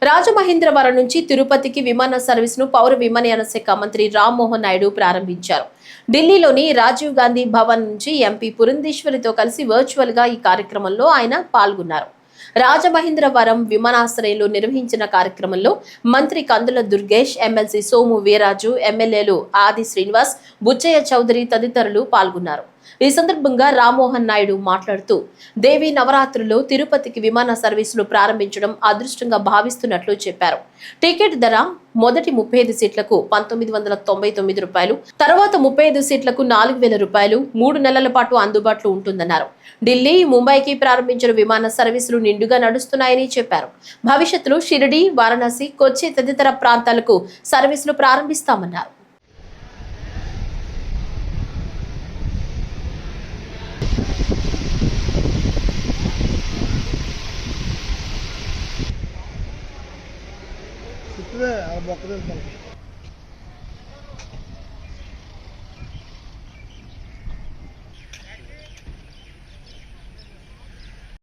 రాజమహేంద్రవరం నుంచి తిరుపతికి విమాన సర్వీసును పౌర విమానయాన శాఖ మంత్రి రామ్మోహన్ నాయుడు ప్రారంభించారు. ఢిల్లీలోని రాజీవ్ గాంధీ భవన్ నుంచి ఎంపీ పురంధేశ్వరితో కలిసి వర్చువల్ గా ఈ కార్యక్రమంలో ఆయన పాల్గొన్నారు. రాజమహేంద్రవరం విమానాశ్రయంలో నిర్వహించిన కార్యక్రమంలో మంత్రి కందుల దుర్గేష్, ఎమ్మెల్సీ సోము వీర్రాజు, ఎమ్మెల్యేలు ఆది శ్రీనివాస్, బుచ్చయ్య చౌదరి తదితరులు పాల్గొన్నారు. ఈ సందర్భంగా రామ్మోహన్ నాయుడు మాట్లాడుతూ దేవీ నవరాత్రుల్లో తిరుపతికి విమాన సర్వీసులు ప్రారంభించడం అదృష్టంగా భావిస్తున్నట్లు చెప్పారు. టికెట్ ధర మొదటి 35 సీట్లకు 1999 రూపాయలు, తర్వాత 35 సీట్లకు 4000 రూపాయలు 3 నెలల పాటు అందుబాటులో ఉంటుందన్నారు. ఢిల్లీ, ముంబైకి ప్రారంభించిన విమాన సర్వీసులు నిండుగా నడుస్తున్నాయని చెప్పారు. భవిష్యత్తులో షిరిడి, వారణాసి, కొచ్చి తదితర ప్రాంతాలకు సర్వీసులు ప్రారంభిస్తామన్నారు. Sütlü ve al bakıda